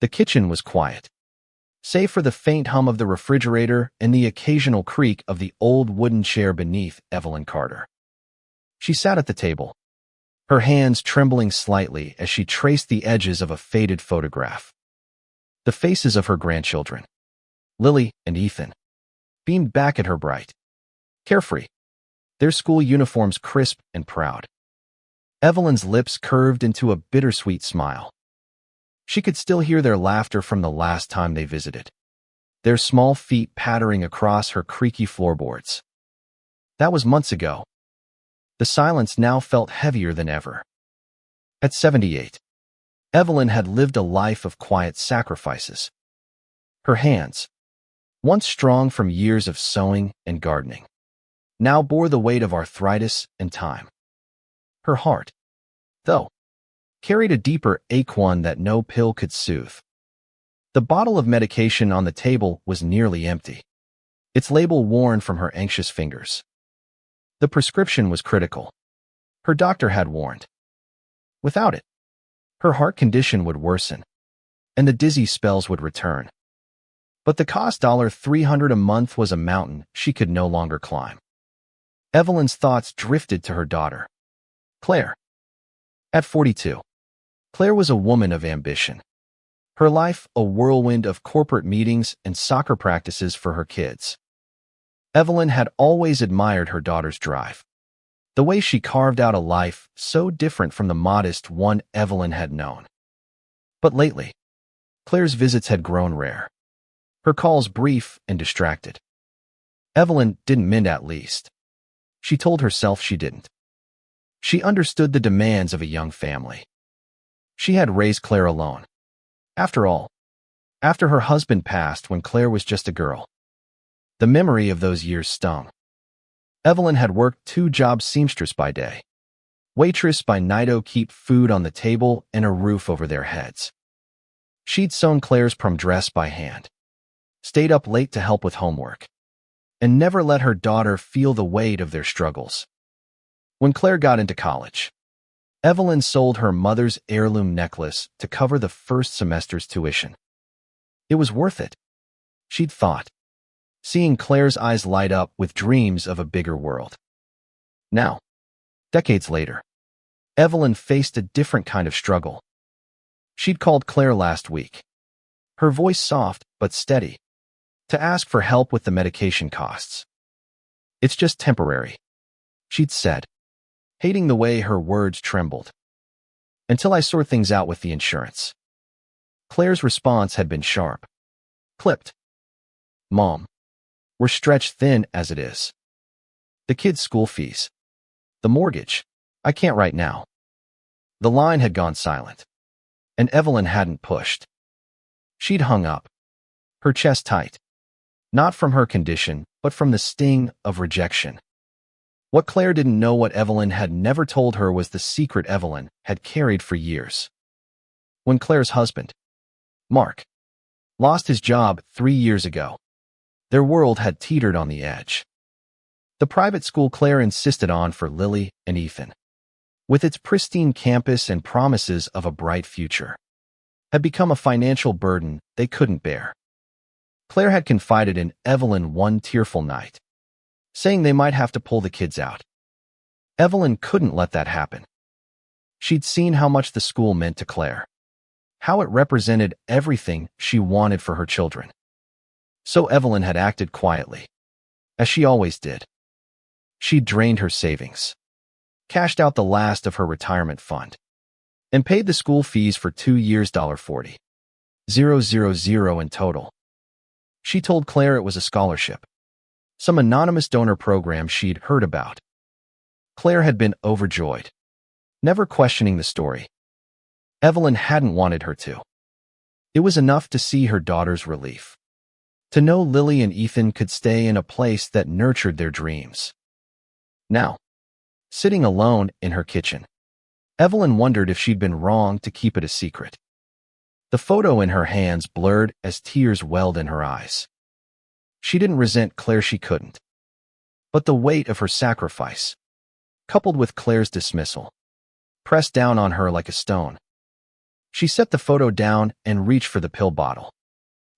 The kitchen was quiet, save for the faint hum of the refrigerator and the occasional creak of the old wooden chair beneath Evelyn Carter. She sat at the table, her hands trembling slightly as she traced the edges of a faded photograph. The faces of her grandchildren, Lily and Ethan, beamed back at her bright, carefree, their school uniforms crisp and proud. Evelyn's lips curved into a bittersweet smile. She could still hear their laughter from the last time they visited, their small feet pattering across her creaky floorboards. That was months ago. The silence now felt heavier than ever. At 78, Evelyn had lived a life of quiet sacrifices. Her hands, once strong from years of sewing and gardening, now bore the weight of arthritis and time. Her heart, though, carried a deeper ache, one that no pill could soothe. The bottle of medication on the table was nearly empty, its label worn from her anxious fingers. The prescription was critical. Her doctor had warned. Without it, her heart condition would worsen, and the dizzy spells would return. But the cost $300 a month was a mountain she could no longer climb. Evelyn's thoughts drifted to her daughter, Claire. At 42, Claire was a woman of ambition. Her life a whirlwind of corporate meetings and soccer practices for her kids. Evelyn had always admired her daughter's drive, the way she carved out a life so different from the modest one Evelyn had known. But lately, Claire's visits had grown rare, her calls brief and distracted. Evelyn didn't mind, at least. She told herself she didn't. She understood the demands of a young family. She had raised Claire alone. After all, after her husband passed when Claire was just a girl. The memory of those years stung. Evelyn had worked 2 jobs: seamstress by day, waitress by night, to keep food on the table and a roof over their heads. She'd sewn Claire's prom dress by hand, stayed up late to help with homework, and never let her daughter feel the weight of their struggles. When Claire got into college, Evelyn sold her mother's heirloom necklace to cover the first semester's tuition. It was worth it, she'd thought, seeing Claire's eyes light up with dreams of a bigger world. Now, decades later, Evelyn faced a different kind of struggle. She'd called Claire last week, her voice soft but steady, to ask for help with the medication costs. "It's just temporary," she'd said, hating the way her words trembled. "Until I sort things out with the insurance." Claire's response had been sharp, clipped. "Mom, we're stretched thin as it is. The kids' school fees, the mortgage, I can't right now." The line had gone silent, and Evelyn hadn't pushed. She'd hung up, her chest tight, not from her condition, but from the sting of rejection. What Claire didn't know, what Evelyn had never told her, was the secret Evelyn had carried for years. When Claire's husband, Mark, lost his job 3 years ago, their world had teetered on the edge. The private school Claire insisted on for Lily and Ethan, with its pristine campus and promises of a bright future, had become a financial burden they couldn't bear. Claire had confided in Evelyn one tearful night, saying they might have to pull the kids out. Evelyn couldn't let that happen. She'd seen how much the school meant to Claire, how it represented everything she wanted for her children. So Evelyn had acted quietly, as she always did. She'd drained her savings, cashed out the last of her retirement fund, and paid the school fees for 2 years, $40,000 in total. She told Claire it was a scholarship, some anonymous donor program she'd heard about. Claire had been overjoyed, never questioning the story. Evelyn hadn't wanted her to. It was enough to see her daughter's relief, to know Lily and Ethan could stay in a place that nurtured their dreams. Now, sitting alone in her kitchen, Evelyn wondered if she'd been wrong to keep it a secret. The photo in her hands blurred as tears welled in her eyes. She didn't resent Claire, she couldn't. But the weight of her sacrifice, coupled with Claire's dismissal, pressed down on her like a stone. She set the photo down and reached for the pill bottle,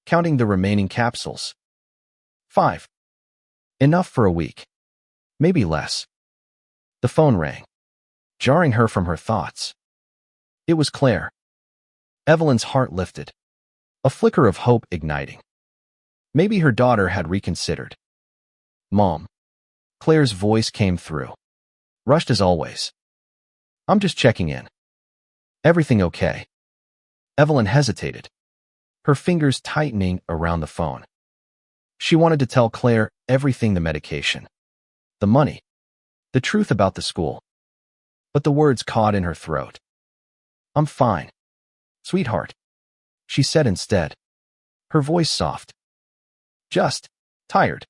counting the remaining capsules. 5. Enough for a week. Maybe less. The phone rang, jarring her from her thoughts. It was Claire. Evelyn's heart lifted, a flicker of hope igniting. Maybe her daughter had reconsidered. Mom. Claire's voice came through, rushed as always. I'm just checking in. Everything okay? Evelyn hesitated, her fingers tightening around the phone. She wanted to tell Claire everything: the medication, the money, the truth about the school. But the words caught in her throat. I'm fine, sweetheart, she said instead, her voice soft. Just tired.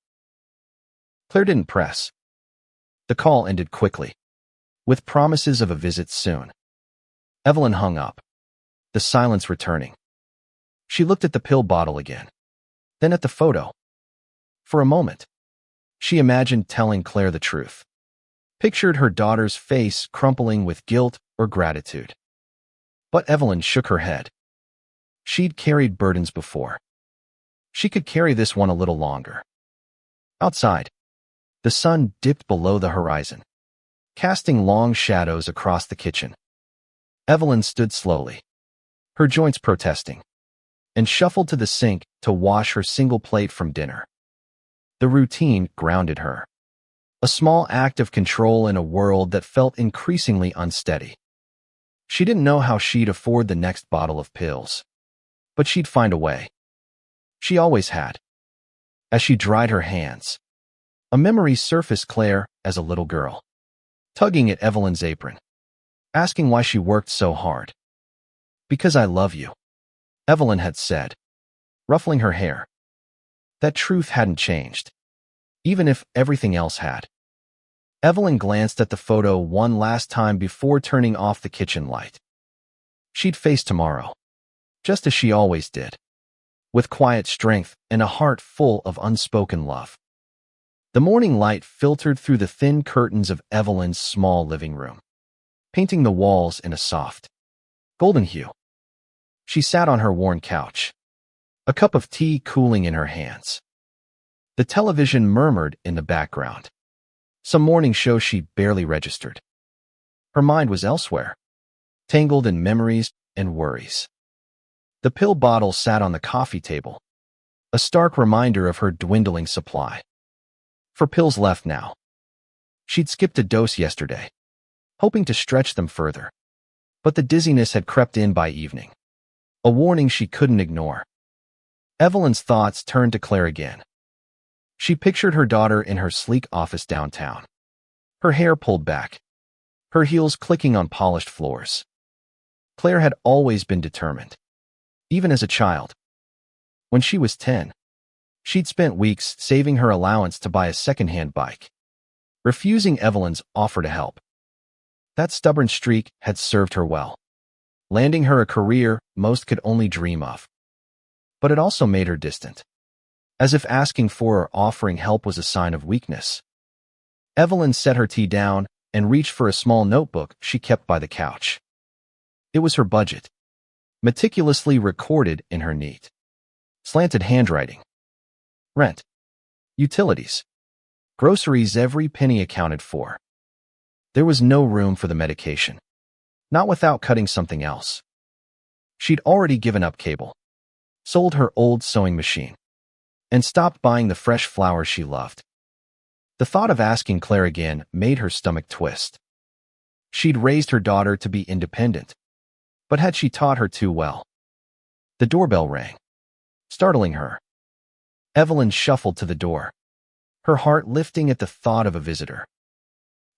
Claire didn't press. The call ended quickly, with promises of a visit soon. Evelyn hung up, the silence returning. She looked at the pill bottle again, then at the photo. For a moment, she imagined telling Claire the truth, pictured her daughter's face crumpling with guilt or gratitude. But Evelyn shook her head. She'd carried burdens before. She could carry this one a little longer. Outside, the sun dipped below the horizon, casting long shadows across the kitchen. Evelyn stood slowly, her joints protesting, and shuffled to the sink to wash her single plate from dinner. The routine grounded her, a small act of control in a world that felt increasingly unsteady. She didn't know how she'd afford the next bottle of pills, but she'd find a way. She always had. As she dried her hands, a memory surfaced: Claire as a little girl, tugging at Evelyn's apron, asking why she worked so hard. Because I love you, Evelyn had said, ruffling her hair. That truth hadn't changed, even if everything else had. Evelyn glanced at the photo one last time before turning off the kitchen light. She'd face tomorrow, just as she always did, with quiet strength and a heart full of unspoken love. The morning light filtered through the thin curtains of Evelyn's small living room, painting the walls in a soft, golden hue. She sat on her worn couch, a cup of tea cooling in her hands. The television murmured in the background, some morning show she barely registered. Her mind was elsewhere, tangled in memories and worries. The pill bottle sat on the coffee table, a stark reminder of her dwindling supply. 4 pills left now. She'd skipped a dose yesterday, hoping to stretch them further. But the dizziness had crept in by evening, a warning she couldn't ignore. Evelyn's thoughts turned to Claire again. She pictured her daughter in her sleek office downtown, her hair pulled back, her heels clicking on polished floors. Claire had always been determined, even as a child. When she was 10, she'd spent weeks saving her allowance to buy a second-hand bike, refusing Evelyn's offer to help. That stubborn streak had served her well, landing her a career most could only dream of. But it also made her distant, as if asking for or offering help was a sign of weakness. Evelyn set her tea down and reached for a small notebook she kept by the couch. It was her budget, meticulously recorded in her neat, slanted handwriting. Rent, utilities, groceries, every penny accounted for. There was no room for the medication, not without cutting something else. She'd already given up cable, sold her old sewing machine, and stopped buying the fresh flowers she loved. The thought of asking Claire again made her stomach twist. She'd raised her daughter to be independent, but had she taught her too well? The doorbell rang, startling her. Evelyn shuffled to the door, her heart lifting at the thought of a visitor.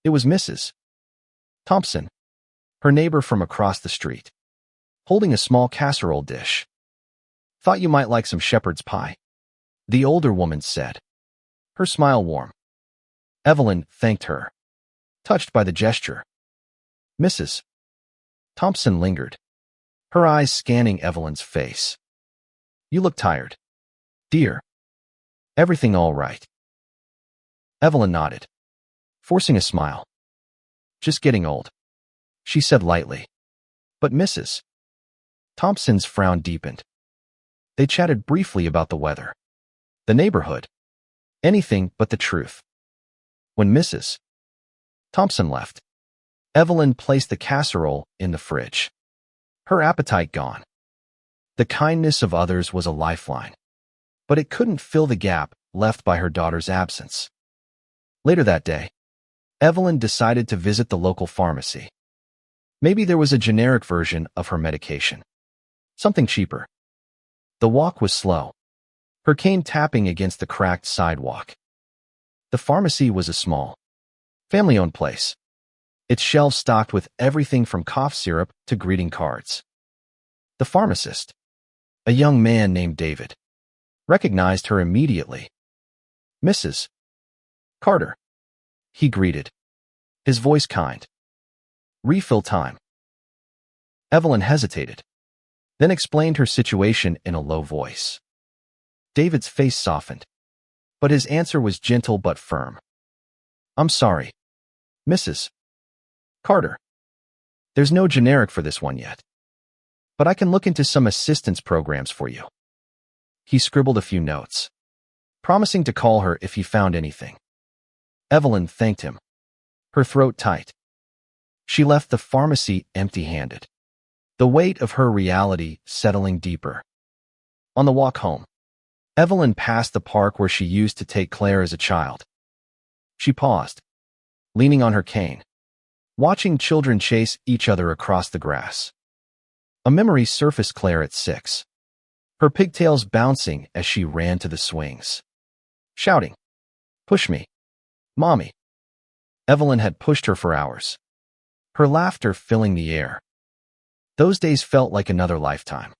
It was Mrs. Thompson, her neighbor from across the street, holding a small casserole dish. Thought you might like some shepherd's pie, the older woman said, her smile warm. Evelyn thanked her, touched by the gesture. Mrs. Thompson lingered, her eyes scanning Evelyn's face. You look tired, dear. Everything all right? Evelyn nodded, forcing a smile. Just getting old, she said lightly. But Mrs. Thompson's frown deepened. They chatted briefly about the weather, the neighborhood, anything but the truth. When Mrs. Thompson left, Evelyn placed the casserole in the fridge. Her appetite gone. The kindness of others was a lifeline, but it couldn't fill the gap left by her daughter's absence. Later that day, Evelyn decided to visit the local pharmacy. Maybe there was a generic version of her medication. Something cheaper. The walk was slow, her cane tapping against the cracked sidewalk. The pharmacy was a small, family-owned place, its shelves stocked with everything from cough syrup to greeting cards. The pharmacist, a young man named David, recognized her immediately. "Mrs. Carter," he greeted, his voice kind. "Refill time." Evelyn hesitated, then explained her situation in a low voice. David's face softened, but his answer was gentle but firm. "I'm sorry, Mrs. Carter. There's no generic for this one yet, but I can look into some assistance programs for you." He scribbled a few notes, promising to call her if he found anything. Evelyn thanked him, her throat tight. She left the pharmacy empty-handed, the weight of her reality settling deeper. On the walk home, Evelyn passed the park where she used to take Claire as a child. She paused, leaning on her cane, watching children chase each other across the grass. A memory surfaced Claire at 6, her pigtails bouncing as she ran to the swings, shouting, "Push me, Mommy." Evelyn had pushed her for hours, her laughter filling the air. Those days felt like another lifetime,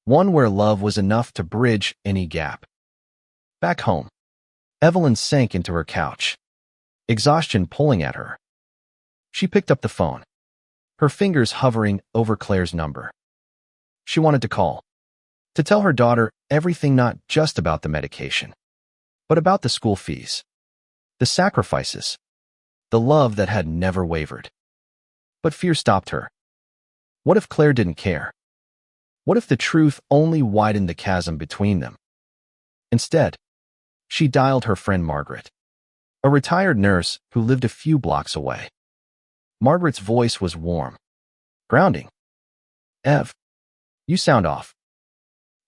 one where love was enough to bridge any gap. Back home, Evelyn sank into her couch, exhaustion pulling at her. She picked up the phone, her fingers hovering over Claire's number. She wanted to call, to tell her daughter everything, not just about the medication, but about the school fees, the sacrifices, the love that had never wavered. But fear stopped her. What if Claire didn't care? What if the truth only widened the chasm between them? Instead, she dialed her friend Margaret, a retired nurse who lived a few blocks away. Margaret's voice was warm, grounding. "Ev, you sound off.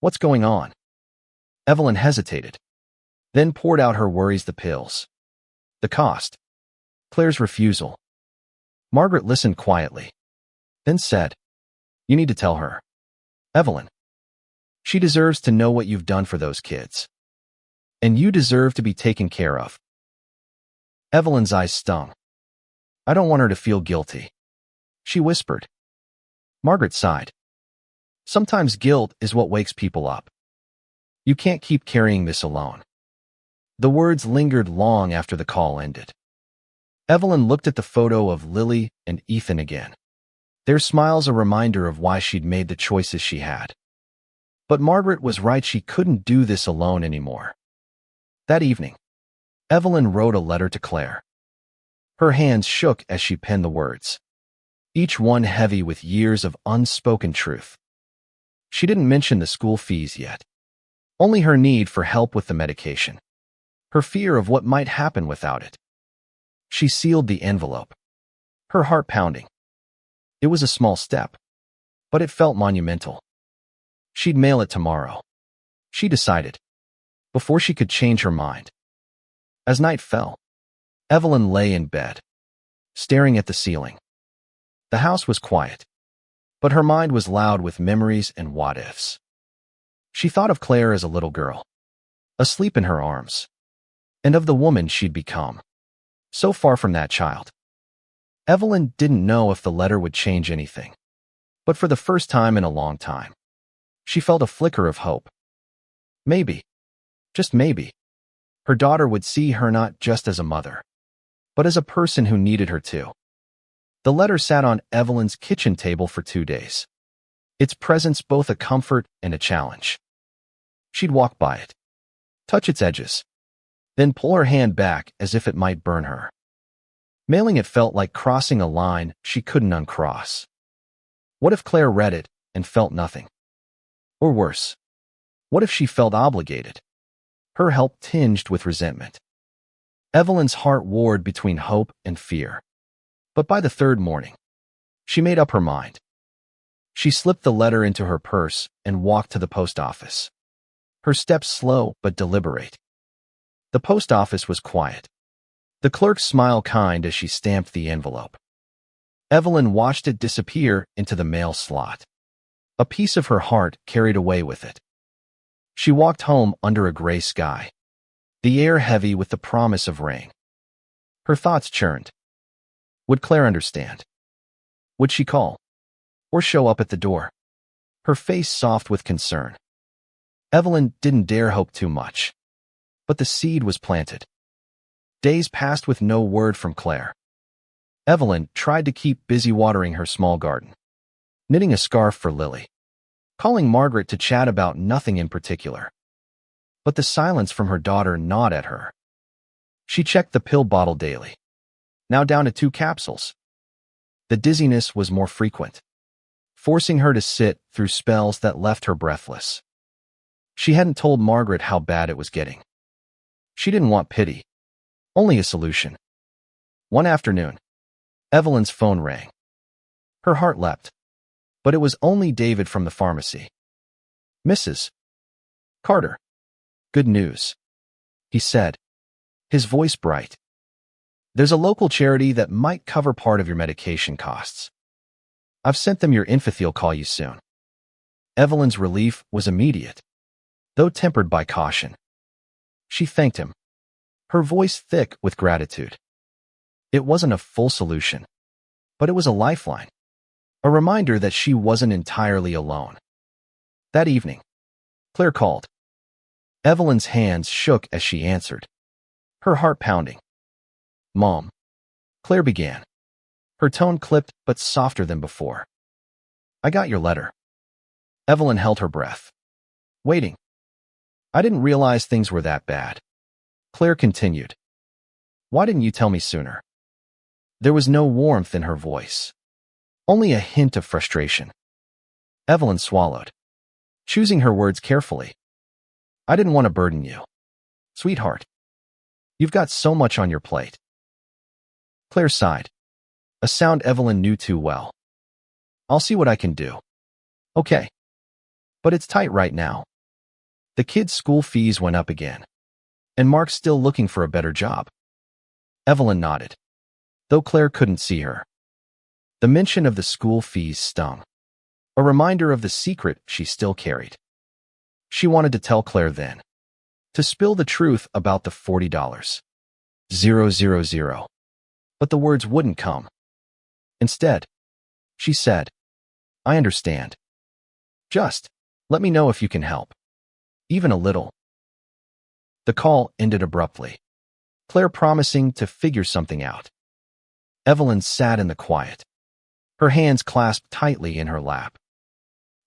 What's going on?" Evelyn hesitated, then poured out her worries: the pills, the cost, Claire's refusal. Margaret listened quietly, then said, "You need to tell her, Evelyn. She deserves to know what you've done for those kids. And you deserve to be taken care of." Evelyn's eyes stung. "I don't want her to feel guilty," she whispered. Margaret sighed. "Sometimes guilt is what wakes people up. You can't keep carrying this alone." The words lingered long after the call ended. Evelyn looked at the photo of Lily and Ethan again, their smiles a reminder of why she'd made the choices she had. But Margaret was right, she couldn't do this alone anymore. That evening, Evelyn wrote a letter to Claire. Her hands shook as she penned the words, each one heavy with years of unspoken truth. She didn't mention the school fees yet, only her need for help with the medication, her fear of what might happen without it. She sealed the envelope, her heart pounding. It was a small step, but it felt monumental. She'd mail it tomorrow, she decided, before she could change her mind. As night fell, Evelyn lay in bed, staring at the ceiling. The house was quiet, but her mind was loud with memories and what-ifs. She thought of Claire as a little girl, asleep in her arms, and of the woman she'd become, so far from that child. Evelyn didn't know if the letter would change anything, but for the first time in a long time, she felt a flicker of hope. Maybe, just maybe, her daughter would see her not just as a mother, but as a person who needed her too. The letter sat on Evelyn's kitchen table for 2 days, its presence both a comfort and a challenge. She'd walk by it, touch its edges, then pull her hand back as if it might burn her. Mailing it felt like crossing a line she couldn't uncross. What if Claire read it and felt nothing. Or worse, what if she felt obligated? Her help tinged with resentment. Evelyn's heart warred between hope and fear. But by the third morning, she made up her mind. She slipped the letter into her purse and walked to the post office. Her steps slow but deliberate. The post office was quiet. The clerk's smile kind as she stamped the envelope. Evelyn watched it disappear into the mail slot. A piece of her heart carried away with it. She walked home under a gray sky, the air heavy with the promise of rain. Her thoughts churned. Would Claire understand? Would she call? Or show up at the door? Her face soft with concern. Evelyn didn't dare hope too much. But the seed was planted. Days passed with no word from Claire. Evelyn tried to keep busy watering her small garden, knitting a scarf for Lily, calling Margaret to chat about nothing in particular. But the silence from her daughter gnawed at her. She checked the pill bottle daily, now down to 2 capsules. The dizziness was more frequent, forcing her to sit through spells that left her breathless. She hadn't told Margaret how bad it was getting. She didn't want pity, only a solution. One afternoon, Evelyn's phone rang. Her heart leapt, but it was only David from the pharmacy. "Mrs. Carter, good news," he said, his voice bright. "There's a local charity that might cover part of your medication costs. I've sent them your info. They'll call you soon." Evelyn's relief was immediate, though tempered by caution. She thanked him, her voice thick with gratitude. It wasn't a full solution, but it was a lifeline, a reminder that she wasn't entirely alone. That evening, Claire called. Evelyn's hands shook as she answered, her heart pounding. "Mom," Claire began, her tone clipped but softer than before. "I got your letter." Evelyn held her breath, waiting. "I didn't realize things were that bad," Claire continued. "Why didn't you tell me sooner?" There was no warmth in her voice, only a hint of frustration. Evelyn swallowed, choosing her words carefully. "I didn't want to burden you, sweetheart. You've got so much on your plate." Claire sighed, a sound Evelyn knew too well. "I'll see what I can do." "Okay. But it's tight right now. The kids' school fees went up again, and Mark's still looking for a better job." Evelyn nodded, though Claire couldn't see her. The mention of the school fees stung, a reminder of the secret she still carried. She wanted to tell Claire then, to spill the truth about the $40. But the words wouldn't come. Instead, she said, "I understand. Just let me know if you can help. Even a little." The call ended abruptly, Claire promising to figure something out. Evelyn sat in the quiet, her hands clasped tightly in her lap.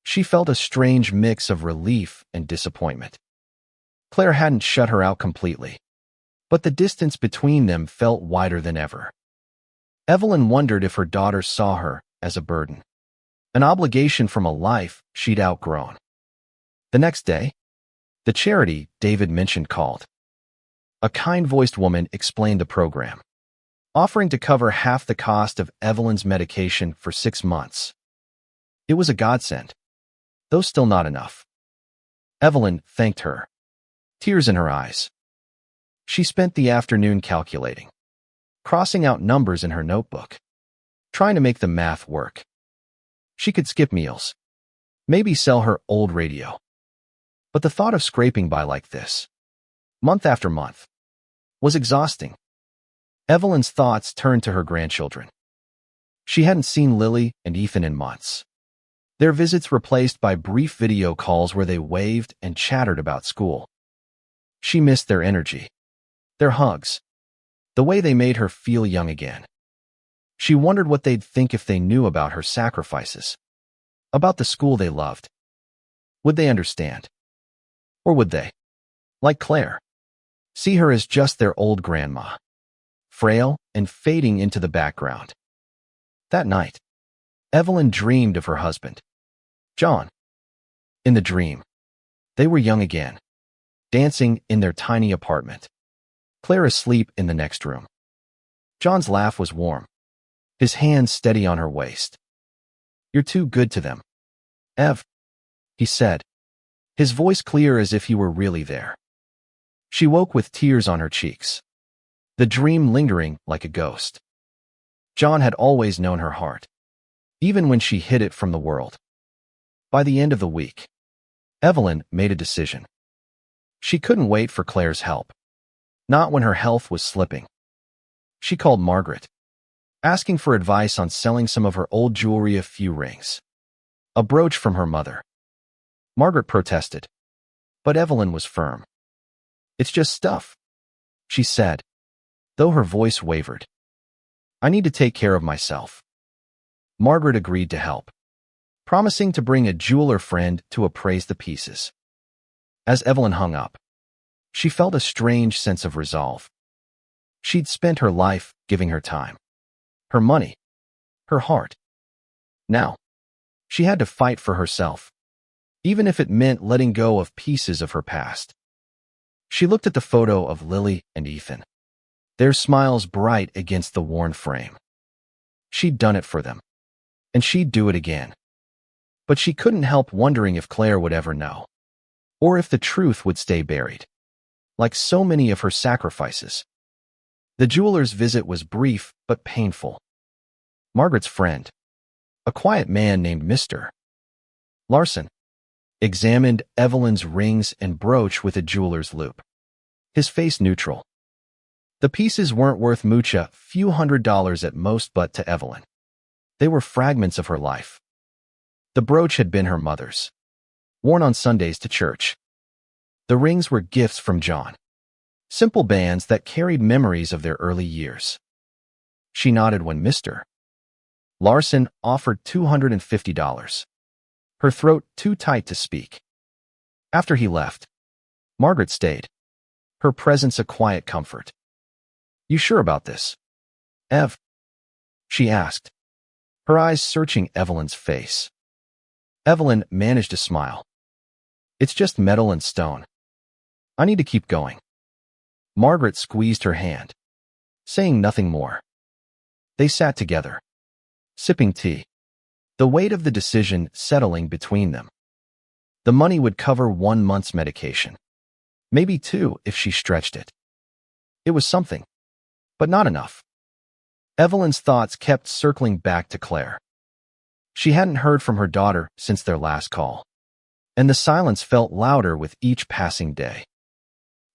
She felt a strange mix of relief and disappointment. Claire hadn't shut her out completely, but the distance between them felt wider than ever. Evelyn wondered if her daughter saw her as a burden, an obligation from a life she'd outgrown. The next day, the charity David mentioned called. A kind-voiced woman explained the program, offering to cover half the cost of Evelyn's medication for 6 months. It was a godsend, though still not enough. Evelyn thanked her, tears in her eyes. She spent the afternoon calculating, crossing out numbers in her notebook, trying to make the math work. She could skip meals, maybe sell her old radio. But the thought of scraping by like this, month after month, was exhausting. Evelyn's thoughts turned to her grandchildren. She hadn't seen Lily and Ethan in months, their visits replaced by brief video calls where they waved and chattered about school. She missed their energy, their hugs, the way they made her feel young again. She wondered what they'd think if they knew about her sacrifices, about the school they loved. Would they understand? Or would they, like Claire, see her as just their old grandma, frail and fading into the background? That night, Evelyn dreamed of her husband, John. In the dream, they were young again, dancing in their tiny apartment. Claire asleep in the next room. John's laugh was warm, his hands steady on her waist. "You're too good to them, Ev," he said, his voice clear as if he were really there. She woke with tears on her cheeks, the dream lingering like a ghost. John had always known her heart, even when she hid it from the world. By the end of the week, Evelyn made a decision. She couldn't wait for Claire's help, not when her health was slipping. She called Margaret, asking for advice on selling some of her old jewelry, a few rings, a brooch from her mother. Margaret protested, but Evelyn was firm. "It's just stuff," she said, though her voice wavered. "I need to take care of myself." Margaret agreed to help, promising to bring a jeweler friend to appraise the pieces. As Evelyn hung up, she felt a strange sense of resolve. She'd spent her life giving her time, her money, her heart. Now, she had to fight for herself, even if it meant letting go of pieces of her past. She looked at the photo of Lily and Ethan, their smiles bright against the worn frame. She'd done it for them, and she'd do it again. But she couldn't help wondering if Claire would ever know, or if the truth would stay buried, like so many of her sacrifices. The jeweler's visit was brief but painful. Margaret's friend, a quiet man named Mr. Larson, examined Evelyn's rings and brooch with a jeweler's loupe, his face neutral. The pieces weren't worth much, a few $100s at most, but to Evelyn, they were fragments of her life. The brooch had been her mother's, worn on Sundays to church. The rings were gifts from John, simple bands that carried memories of their early years. She nodded when Mr. Larson offered $250, her throat too tight to speak. After he left, Margaret stayed, her presence a quiet comfort. "You sure about this, Ev?" she asked, her eyes searching Evelyn's face. Evelyn managed a smile. "It's just metal and stone. I need to keep going." Margaret squeezed her hand, saying nothing more. They sat together, sipping tea, the weight of the decision settling between them. The money would cover 1 month's medication, maybe 2 if she stretched it. It was something, but not enough. Evelyn's thoughts kept circling back to Claire. She hadn't heard from her daughter since their last call, and the silence felt louder with each passing day.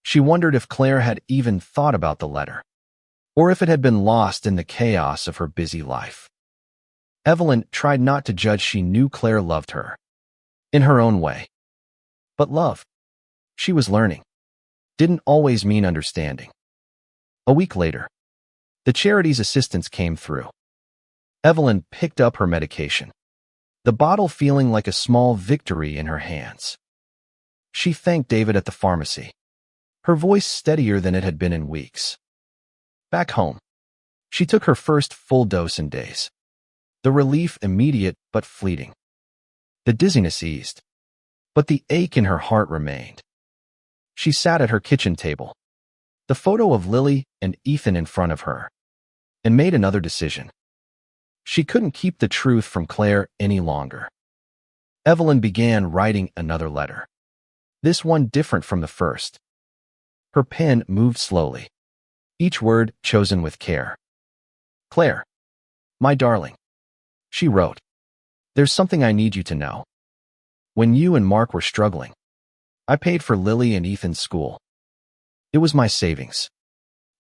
She wondered if Claire had even thought about the letter, or if it had been lost in the chaos of her busy life. Evelyn tried not to judge. She knew Claire loved her, in her own way. But love, she was learning, didn't always mean understanding. A week later, the charity's assistants came through. Evelyn picked up her medication, the bottle feeling like a small victory in her hands. She thanked David at the pharmacy, her voice steadier than it had been in weeks. Back home, she took her first full dose in days. The relief immediate but fleeting. The dizziness eased, but the ache in her heart remained. She sat at her kitchen table, the photo of Lily and Ethan in front of her, and made another decision. She couldn't keep the truth from Claire any longer. Evelyn began writing another letter, this one different from the first. Her pen moved slowly, each word chosen with care. "Claire, my darling," she wrote, "there's something I need you to know. When you and Mark were struggling, I paid for Lily and Ethan's school. It was my savings,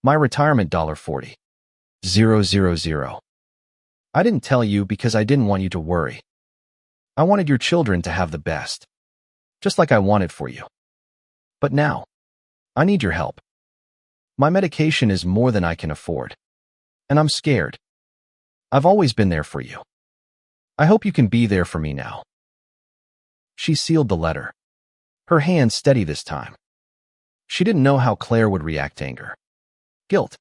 my retirement $40,000. I didn't tell you because I didn't want you to worry. I wanted your children to have the best, just like I wanted for you. But now, I need your help. My medication is more than I can afford, and I'm scared. I've always been there for you. I hope you can be there for me now." She sealed the letter, her hand steady this time. She didn't know how Claire would react: anger, guilt,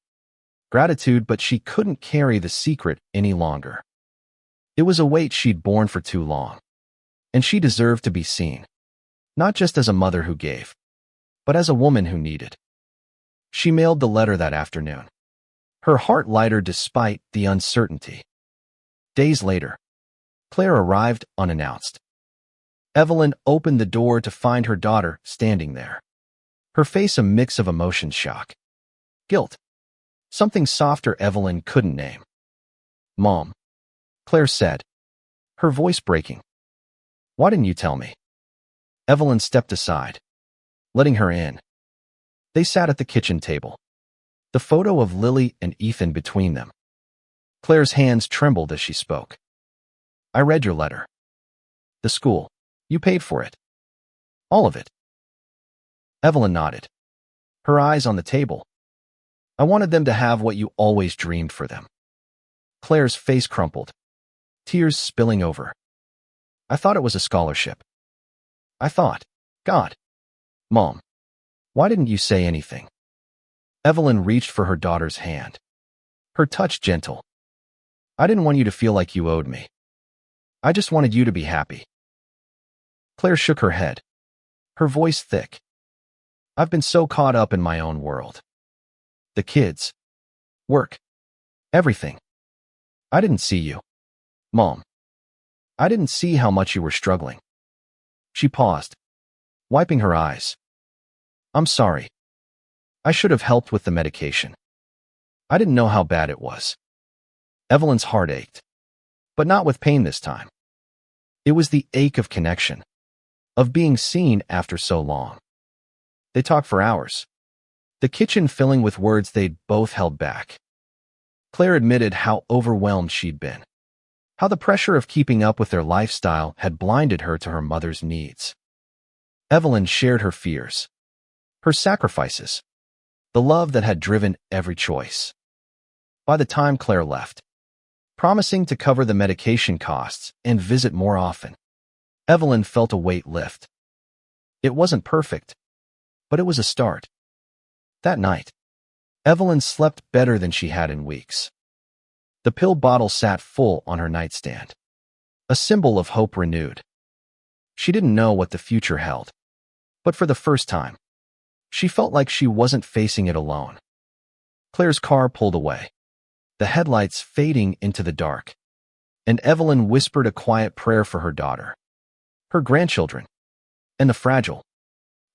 gratitude, but she couldn't carry the secret any longer. It was a weight she'd borne for too long, And she deserved to be seen, not just as a mother who gave, but as a woman who needed. She mailed the letter that afternoon, her heart lighter despite the uncertainty. Days later, Claire arrived unannounced. Evelyn opened the door to find her daughter standing there, her face a mix of emotions: shock, guilt, something softer Evelyn couldn't name. "Mom," Claire said, her voice breaking. "Why didn't you tell me?" Evelyn stepped aside, letting her in. They sat at the kitchen table, the photo of Lily and Ethan between them. Claire's hands trembled as she spoke. "I read your letter. The school. You paid for it. All of it." Evelyn nodded, her eyes on the table. "I wanted them to have what you always dreamed for them." Claire's face crumpled, tears spilling over. "I thought it was a scholarship. I thought, God. Mom, why didn't you say anything?" Evelyn reached for her daughter's hand, her touch gentle. "I didn't want you to feel like you owed me. I just wanted you to be happy." Claire shook her head, her voice thick. "I've been so caught up in my own world. The kids, work, everything. I didn't see you. Mom, I didn't see how much you were struggling." She paused, wiping her eyes. "I'm sorry. I should have helped with the medication. I didn't know how bad it was." Evelyn's heart ached, but not with pain this time. It was the ache of connection, of being seen after so long. They talked for hours, the kitchen filling with words they'd both held back. Claire admitted how overwhelmed she'd been, how the pressure of keeping up with their lifestyle had blinded her to her mother's needs. Evelyn shared her fears, her sacrifices, the love that had driven every choice. By the time Claire left, promising to cover the medication costs and visit more often, Evelyn felt a weight lift. It wasn't perfect, but it was a start. That night, Evelyn slept better than she had in weeks. The pill bottle sat full on her nightstand, a symbol of hope renewed. She didn't know what the future held, but for the first time, she felt like she wasn't facing it alone. Claire's car pulled away, the headlights fading into the dark, and Evelyn whispered a quiet prayer for her daughter, her grandchildren, and the fragile,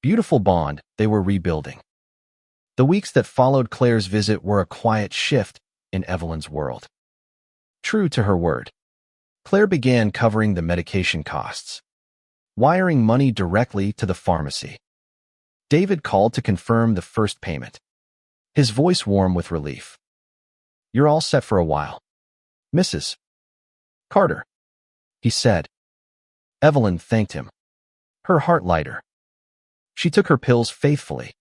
beautiful bond they were rebuilding. The weeks that followed Claire's visit were a quiet shift in Evelyn's world. True to her word, Claire began covering the medication costs, wiring money directly to the pharmacy. David called to confirm the first payment, his voice warm with relief. "You're all set for a while, Mrs. Carter," he said. Evelyn thanked him, her heart lighter. She took her pills faithfully,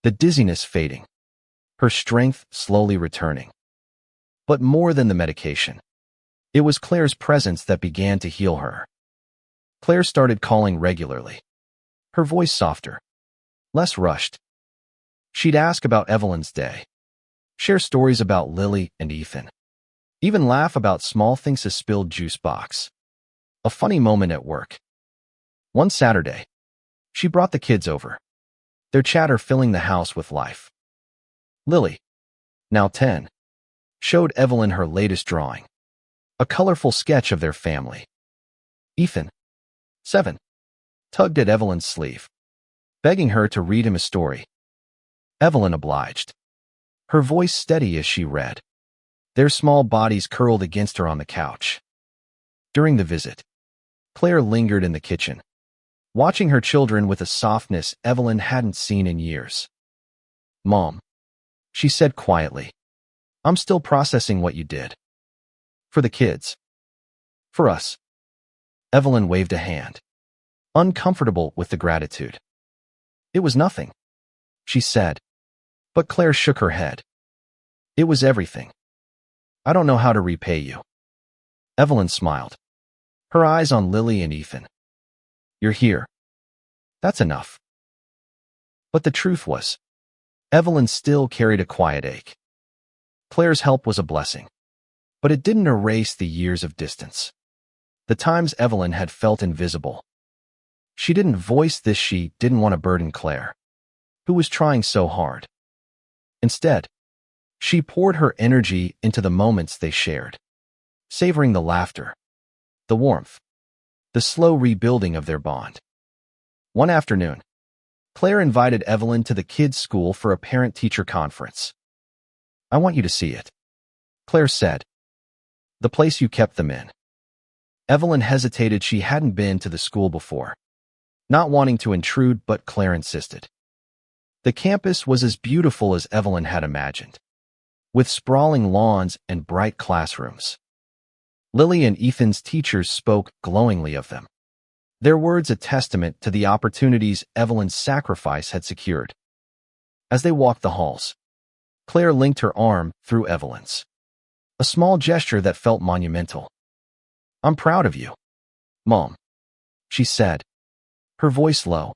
the dizziness fading, her strength slowly returning. But more than the medication, it was Claire's presence that began to heal her. Claire started calling regularly, her voice softer, less rushed. She'd ask about Evelyn's day, share stories about Lily and Ethan, even laugh about small things: a spilled juice box, a funny moment at work. One Saturday, she brought the kids over, their chatter filling the house with life. Lily, now 10, showed Evelyn her latest drawing, a colorful sketch of their family. Ethan, 7, tugged at Evelyn's sleeve, begging her to read him a story. Evelyn obliged, her voice steady as she read, their small bodies curled against her on the couch. During the visit, Claire lingered in the kitchen, watching her children with a softness Evelyn hadn't seen in years. "Mom," she said quietly, "I'm still processing what you did. For the kids. For us." Evelyn waved a hand, uncomfortable with the gratitude. "It was nothing," she said, but Claire shook her head. "It was everything. I don't know how to repay you." Evelyn smiled, her eyes on Lily and Ethan. "You're here. That's enough." But the truth was, Evelyn still carried a quiet ache. Claire's help was a blessing, but it didn't erase the years of distance. The times Evelyn had felt invisible. She didn't voice this. She didn't want to burden Claire, who was trying so hard. Instead, she poured her energy into the moments they shared, savoring the laughter, the warmth, the slow rebuilding of their bond. One afternoon, Claire invited Evelyn to the kids' school for a parent-teacher conference. "I want you to see it," Claire said. "The place you kept them in." Evelyn hesitated. She hadn't been to the school before, not wanting to intrude, but Claire insisted. The campus was as beautiful as Evelyn had imagined, with sprawling lawns and bright classrooms. Lily and Ethan's teachers spoke glowingly of them, their words a testament to the opportunities Evelyn's sacrifice had secured. As they walked the halls, Claire linked her arm through Evelyn's, a small gesture that felt monumental. "I'm proud of you, Mom," she said, her voice low.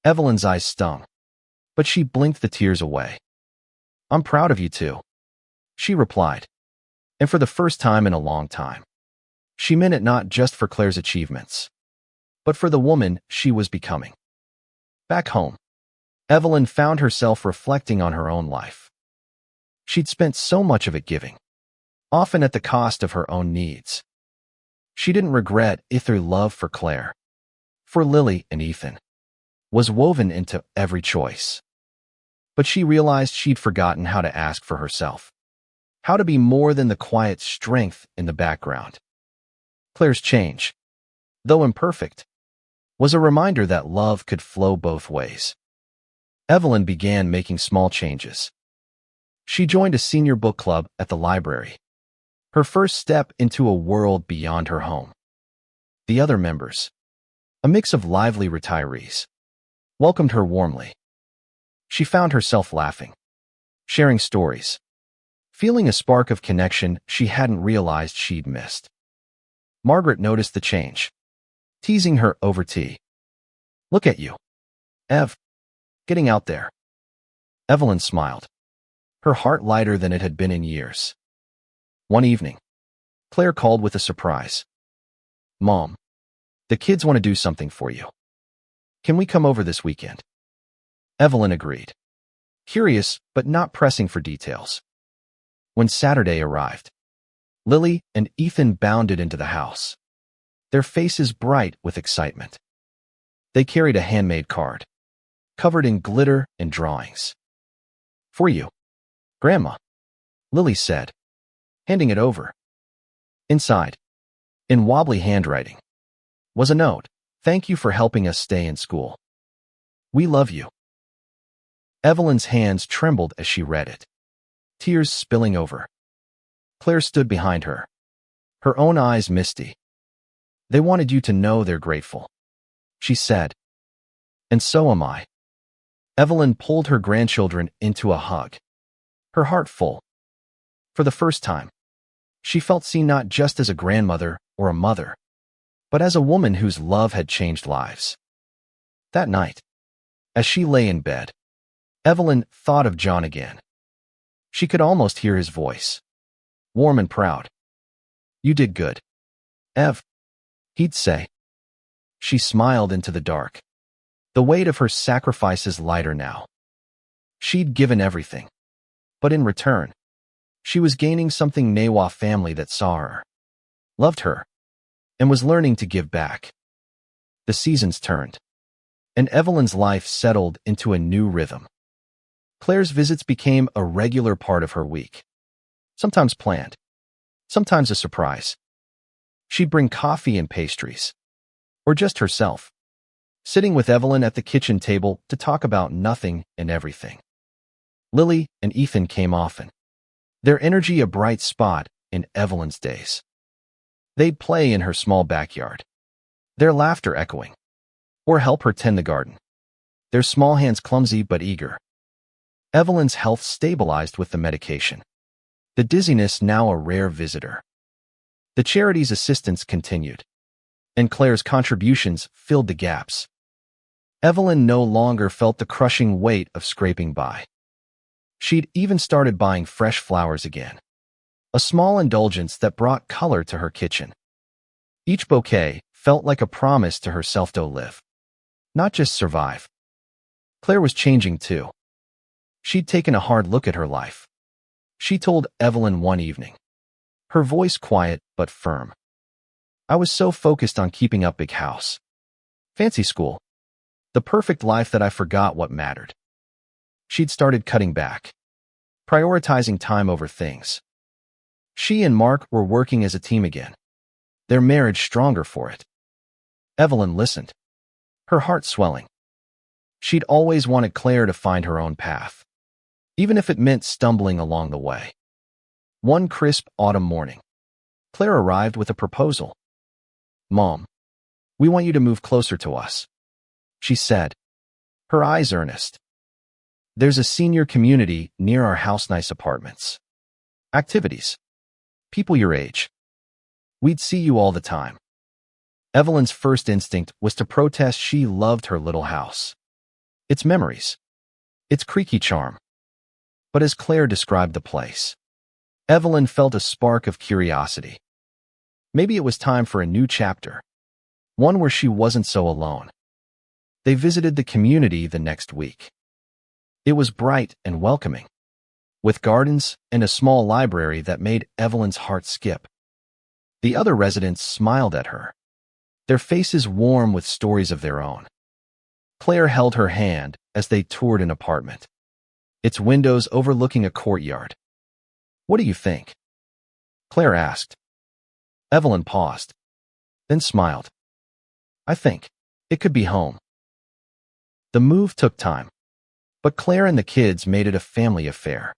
Evelyn's eyes stung, but she blinked the tears away. "I'm proud of you too," she replied, and for the first time in a long time, she meant it not just for Claire's achievements, but for the woman she was becoming. Back home, Evelyn found herself reflecting on her own life. She'd spent so much of it giving, often at the cost of her own needs. She didn't regret it. Their love for Claire, for Lily and Ethan, was woven into every choice. But she realized she'd forgotten how to ask for herself, how to be more than the quiet strength in the background. Claire's change, though imperfect, was a reminder that love could flow both ways. Evelyn began making small changes. She joined a senior book club at the library, her first step into a world beyond her home. The other members, a mix of lively retirees, welcomed her warmly. She found herself laughing, sharing stories, feeling a spark of connection she hadn't realized she'd missed. Margaret noticed the change, teasing her over tea. "Look at you, Ev, getting out there." Evelyn smiled, her heart lighter than it had been in years. One evening, Claire called with a surprise. "Mom, the kids want to do something for you. Can we come over this weekend?" Evelyn agreed, curious but not pressing for details. When Saturday arrived, Lily and Ethan bounded into the house, their faces bright with excitement. They carried a handmade card, covered in glitter and drawings. "For you, Grandma," Lily said, handing it over. Inside, in wobbly handwriting, was a note. "Thank you for helping us stay in school. We love you." Evelyn's hands trembled as she read it, tears spilling over. Claire stood behind her, her own eyes misty. "They wanted you to know they're grateful," she said. "And so am I." Evelyn pulled her grandchildren into a hug, her heart full. For the first time, she felt seen not just as a grandmother or a mother, but as a woman whose love had changed lives. That night, as she lay in bed, Evelyn thought of John again. She could almost hear his voice, warm and proud. "You did good, Ev," he'd say. She smiled into the dark, the weight of her sacrifices lighter now. She'd given everything, but in return, she was gaining something. Newa family that saw her, loved her, and was learning to give back. The seasons turned, and Evelyn's life settled into a new rhythm. Claire's visits became a regular part of her week, sometimes planned, sometimes a surprise. She'd bring coffee and pastries, or just herself, sitting with Evelyn at the kitchen table to talk about nothing and everything. Lily and Ethan came often, their energy a bright spot in Evelyn's days. They'd play in her small backyard, their laughter echoing, or help her tend the garden, their small hands clumsy but eager. Evelyn's health stabilized with the medication, the dizziness now a rare visitor. The charity's assistance continued, and Claire's contributions filled the gaps. Evelyn no longer felt the crushing weight of scraping by. She'd even started buying fresh flowers again, a small indulgence that brought color to her kitchen. Each bouquet felt like a promise to herself to live, not just survive. Claire was changing too. She'd taken a hard look at her life. She told Evelyn one evening, her voice quiet but firm. I was so focused on keeping up big house, fancy school, the perfect life that I forgot what mattered. She'd started cutting back, prioritizing time over things. She and Mark were working as a team again, their marriage stronger for it. Evelyn listened, her heart swelling. She'd always wanted Claire to find her own path, even if it meant stumbling along the way. One crisp autumn morning, Claire arrived with a proposal. Mom, we want you to move closer to us, she said, her eyes earnest. There's a senior community near our house, nice apartments. Activities. People your age. We'd see you all the time. Evelyn's first instinct was to protest. She loved her little house, its memories, its creaky charm. But as Claire described the place, Evelyn felt a spark of curiosity. Maybe it was time for a new chapter, one where she wasn't so alone. They visited the community the next week. It was bright and welcoming, with gardens and a small library that made Evelyn's heart skip. The other residents smiled at her, their faces warm with stories of their own. Claire held her hand as they toured an apartment, its windows overlooking a courtyard. What do you think? Claire asked. Evelyn paused, then smiled. I think it could be home. The move took time, but Claire and the kids made it a family affair.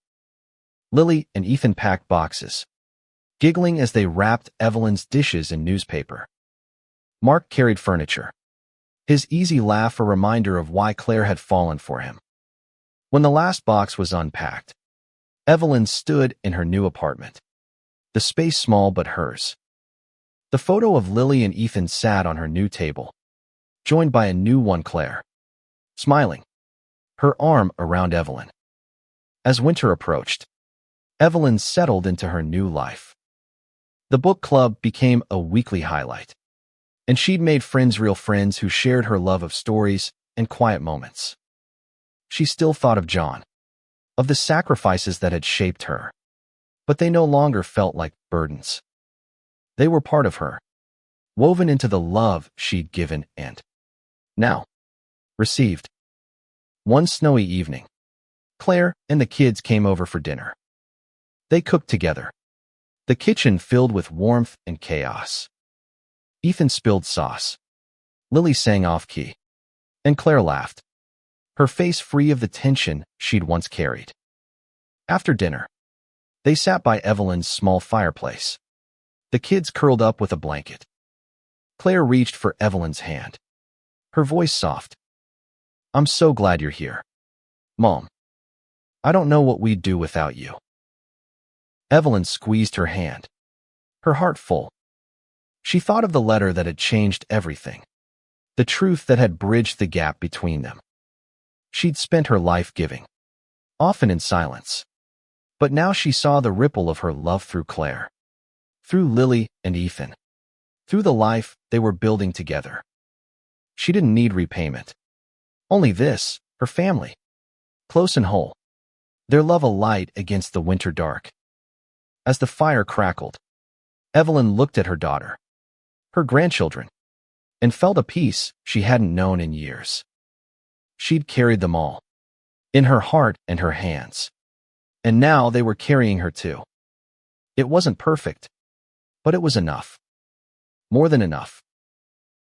Lily and Ethan packed boxes, giggling as they wrapped Evelyn's dishes in newspaper. Mark carried furniture, his easy laugh a reminder of why Claire had fallen for him. When the last box was unpacked, Evelyn stood in her new apartment, the space small but hers. The photo of Lily and Ethan sat on her new table, joined by a new one, Claire, smiling, her arm around Evelyn. As winter approached, Evelyn settled into her new life. The book club became a weekly highlight, and she'd made friends, real friends who shared her love of stories and quiet moments. She still thought of John, of the sacrifices that had shaped her, but they no longer felt like burdens. They were part of her, woven into the love she'd given and, now, received. One snowy evening, Claire and the kids came over for dinner. They cooked together, the kitchen filled with warmth and chaos. Ethan spilled sauce. Lily sang off-key, and Claire laughed, her face free of the tension she'd once carried. After dinner, they sat by Evelyn's small fireplace, the kids curled up with a blanket. Claire reached for Evelyn's hand, her voice soft. I'm so glad you're here, Mom. I don't know what we'd do without you. Evelyn squeezed her hand, her heart full. She thought of the letter that had changed everything, the truth that had bridged the gap between them. She'd spent her life giving, often in silence. But now she saw the ripple of her love through Claire, through Lily and Ethan, through the life they were building together. She didn't need repayment. Only this, her family, close and whole, their love a light against the winter dark. As the fire crackled, Evelyn looked at her daughter, her grandchildren, and felt a peace she hadn't known in years. She'd carried them all, in her heart and her hands, and now they were carrying her too. It wasn't perfect, but it was enough. More than enough.